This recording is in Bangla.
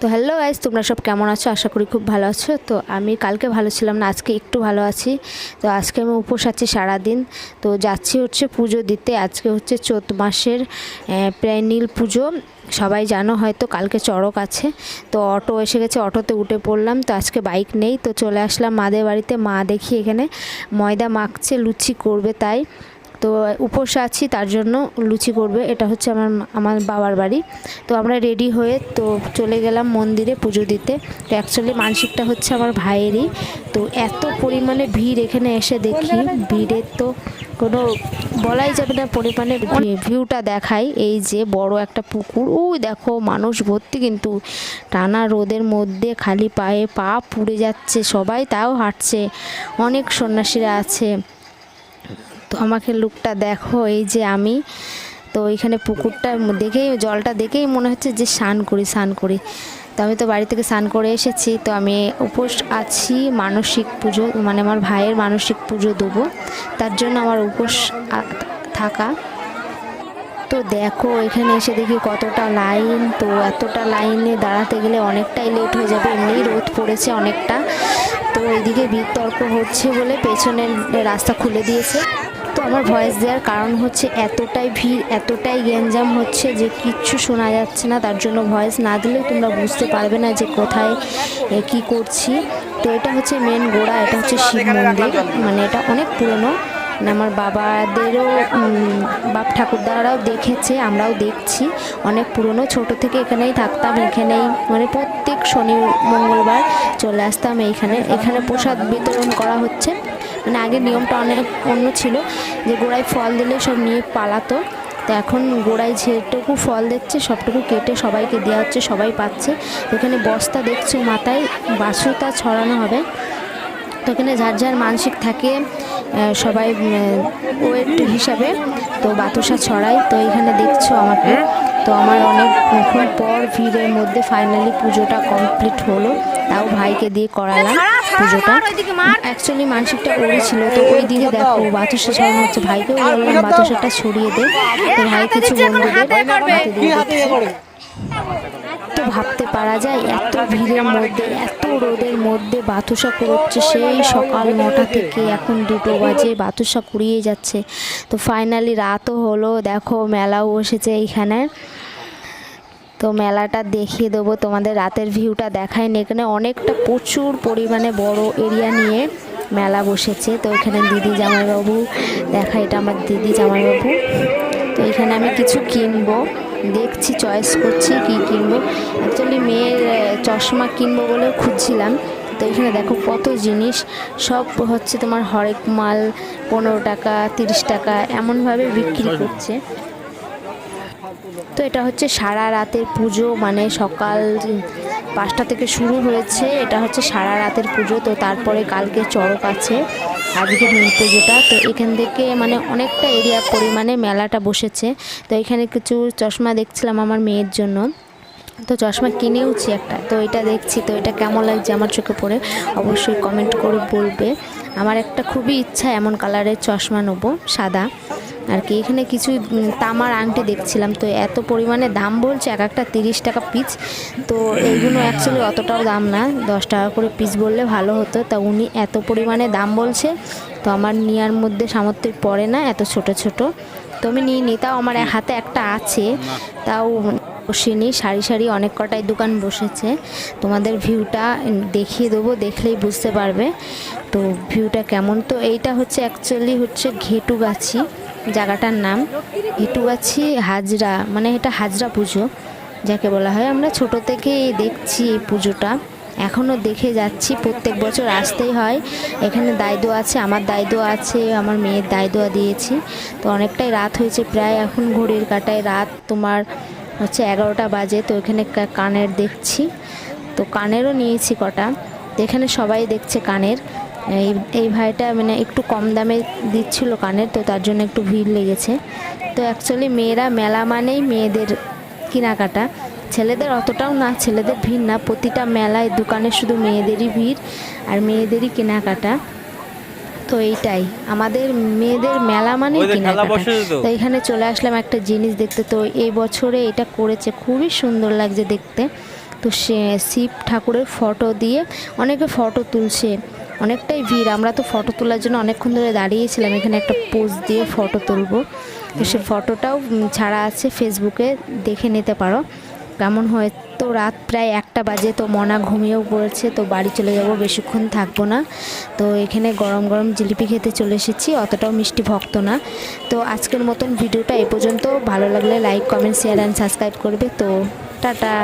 তো হ্যালো গাইস, তোমরা সব কেমন আছো? আশা করি খুব ভালো আছো। তো আমি কালকে ভালো ছিলাম না, আজকে একটু ভালো আছি। তো আজকে আমি উপোস আছি সারাদিন। তো যাচ্ছি হচ্ছে পুজো দিতে। আজকে হচ্ছে চৈত মাসের প্রায় নীল পুজো, সবাই জানো হয়তো। কালকে চড়ক আছে, তো অটো এসে গেছে, অটোতে উঠে পড়লাম। তো আজকে বাইক নেই, তো চলে আসলাম মাদের বাড়িতে। মা দেখি এখানে ময়দা মাখছে, লুচি করবে, তাই তো উপোস আছি তার জন্য লুচি করবে। এটা হচ্ছে আমার বাবার বাড়ি। তো আমরা রেডি হয়ে তো চলে গেলাম মন্দিরে পুজো দিতে। তো অ্যাকচুয়ালি মানসিকটা হচ্ছে আমার ভাইয়েরই। তো এত পরিমাণে ভিড়, এখানে এসে দেখি ভিড়ের তো কোনো বলাই যাবে না পরিমাণে। ভিউটা দেখাই, এই যে বড় একটা পুকুর, ওই দেখো মানুষ ভর্তি, কিন্তু টানা রোদের মধ্যে খালি পায়ে পা পুড়ে যাচ্ছে, সবাই তাও হাঁটছে, অনেক সন্ন্যাসীরা আছে। তো আমাকে লুকটা দেখো, এই যে আমি তো এখানে পুকুরটা দেখেই, জলটা দেখেই মনে হচ্ছে যে স্নান করি। তো আমি তো বাড়ি থেকে স্নান করে এসেছি। তো আমি উপোস আছি, মানসিক পুজো, মানে আমার ভাইয়ের মানসিক পুজো দেবো, তার জন্য আমার উপোস থাকা। তো দেখো এখানে এসে দেখি কতটা লাইন। তো এতটা লাইনে দাঁড়াতে গেলে অনেকটাই লেট হয়ে যাবে, এমনিই রোদ পড়েছে অনেকটা। তো এইদিকে বিতর্ক হচ্ছে বলে পেছনের রাস্তা খুলে দিয়েছে। তো আমার ভয়েস দেওয়ার কারণ হচ্ছে এতটাই ভিড়, এতটাই গ্যাঞ্জাম হচ্ছে যে কিচ্ছু শোনা যাচ্ছে না। তার জন্য ভয়েস না দিলেও তোমরা বুঝতে পারবে না যে কোথায় কি করছি। তো এটা হচ্ছে মেন গোড়া, এটা হচ্ছে শিব মন্দির, মানে এটা অনেক পুরনো। আমার বাবাদেরও বাপ ঠাকুরদারাও দেখেছে, আমরাও দেখছি, অনেক পুরনো। ছোট থেকে এখানেই থাকতাম, এখানেই মানে প্রত্যেক শনি মঙ্গলবার চলে আসতাম এখানে প্রসাদ বিতরণ করা হচ্ছে। মানে আগে নিয়মটা অনেক অন্য ছিল, যে গোড়ায় ফল দিলে সব নিয়ে পালাতো। তো এখন গোড়ায় যেটুকু ফল দিচ্ছে সবটুকু কেটে সবাইকে দেওয়া হচ্ছে, সবাই পাচ্ছে। এখানে বস্তা দেখছো মাথায়, বাছুরটা ছড়ানো হবে। তো এখানে যার যার মানসিক থাকে সবাই ওয়েট হিসাবে তো বাতাসা ছড়ায়। তো এখানে দেখছো আমাকে, তো আমার অনেকক্ষণ পর ভিড়ের মধ্যে ফাইনালি পুজোটা কমপ্লিট হলো। তাও ভাইকে দিয়ে করালাম পুজোটা। অ্যাকচুয়ালি মানসিকটা ওরই ছিল। তো ওই দিকে দেখো বাতাসা ছড়ানো হচ্ছে, ভাইকেও বললাম বাতাসাটা ছড়িয়ে দে। তো ভাই কিছু বন্ধুদের হাতে দিয়ে দিচ্ছে। তো ভাবতে পারা যায় এত ভিড়ের মধ্যে, এত রোদের মধ্যে বাতাসা কুড়োচ্ছে, সেই সকাল 9টা থেকে এখন 2টো বাজে বাতাসা কুড়িয়ে যাচ্ছে। তো ফাইনালি রাতও হলো, দেখো মেলাও বসেছে এইখানে। তো মেলাটা দেখিয়ে দেবো তোমাদের, রাতের ভিউটা দেখায়নি। এখানে অনেকটা প্রচুর পরিমাণে বড় এরিয়া নিয়ে মেলা বসেছে। তো এখানে দিদি জামাইবাবু দেখা, এটা আমার দিদি জামাইবাবু। তো এখানে আমি কিছু কিনবো, দেখছি চয়েস করছি কি কিনবো। অ্যাকচুয়ালি মেয়ের চশমা কিনবো বলে খুঁজছিলাম। তো এখানে দেখো কত জিনিস, সব হচ্ছে তোমার হরেক মাল 15 টাকা 30 টাকা এমনভাবে বিক্রি করছে। তো এটা হচ্ছে সারা রাতের পুজো, মানে সকাল 5টা থেকে শুরু হয়েছে, এটা হচ্ছে সারা রাতের পুজো। তো তারপরে কালকে চড়ক আছে, আজকে নীল পুজোটা। তো এখান থেকে মানে অনেকটা এরিয়া পরিমাণে মেলাটা বসেছে। তো এখানে কিছু চশমা দেখছিলাম আমার মেয়ের জন্য, তো চশমা কিনেওছি একটা। তো এটা দেখছি, তো এটা কেমন লাগছে আমার চোখে পড়ে অবশ্যই কমেন্ট করে বলবে। আমার একটা খুবই ইচ্ছা এমন কালারের চশমা নেবো, সাদা আর কি। এখানে কিছু তামার আংটি দেখছিলাম, তো এত পরিমাণে দাম বলছে, এক একটা 30 টাকা পিস। তো এইগুলো অ্যাকচুয়ালি অতটাও দাম না, 10 টাকা করে পিস বললে ভালো হতো। তা উনি এত পরিমাণে দাম বলছে, তো আমার নেওয়ার মধ্যে সামর্থ্যের পড়ে না, এত ছোট ছোট। তো আমি নিই, তাও আমার হাতে একটা আছে, তাও বসিনি। সারি সারি অনেক কটাই দোকান বসেছে, তোমাদের ভিউটা দেখিয়ে দেবো, দেখলেই বুঝতে পারবে তো ভিউটা কেমন। তো এইটা হচ্ছে অ্যাকচুয়ালি হচ্ছে ঘেটুগাছি জায়গাটার নাম, ঘেটুগাছি হাজরা, মানে এটা হাজরা পুজো যাকে বলা হয়। আমরা ছোট থেকেই দেখছি এই পুজোটা, এখনও দেখে যাচ্ছি, প্রত্যেক বছর আসতেই হয়। এখানে দায়দোয়া আছে, আমার দায়দোয়া আছে, আমার মেয়ের দায়দোয়া দিয়েছি। তো অনেকটাই রাত হয়েছে, প্রায় এখন ঘড়ির কাঁটায় রাত তোমার হচ্ছে 11টা বাজে। তো এখানে কানের দেখছি, তো কানেরও নিয়েছি কটা। তো এখানে সবাই দেখছে কানের। এই ভাইটা মানে একটু কম দামে দিচ্ছিল কানের, তো তার জন্য একটু ভিড় লেগেছে। তো অ্যাকচুয়ালি মেয়েরা মেলা মানেই মেয়েদের কেনাকাটা, ছেলেদের অতটাও না, ছেলেদের ভিড় না, প্রতিটা মেলায় দোকানে শুধু মেয়েদেরই ভিড় আর মেয়েদেরই কেনাকাটা। তো এইটাই আমাদের মেয়েদের মেলা মানে কেনাকাটা। তো এখানে চলে আসলাম একটা জিনিস দেখতে। তো এই বছরে এটা করেছে, খুবই সুন্দর লাগছে দেখতে। তো সে শিব ঠাকুরের ফটো দিয়ে অনেকে ফটো তুলছে, অনেকটাই ভিড়। আমরা তো ফটো তোলার জন্য অনেকক্ষণ ধরে দাঁড়িয়েছিলাম এখানে একটা পোজ দিয়ে ফটো তুলবো। তো সে ফটোটাও ছাড়া আছে ফেসবুকে, দেখে নিতে পারো কেমন হয়। তো রাত প্রায় 1টা বাজে, তো মনা ঘুমিয়েও পড়েছে, তো বাড়ি চলে যাব, বেশিক্ষণ থাকবো না। তো এখানে গরম গরম জিলিপি খেতে চলে এসেছি, অতটাও মিষ্টি ভক্ত না। তো আজকের মতন ভিডিওটা এ পর্যন্ত। ভালো লাগলে like, comment, share and subscribe করবে। তো টাটা।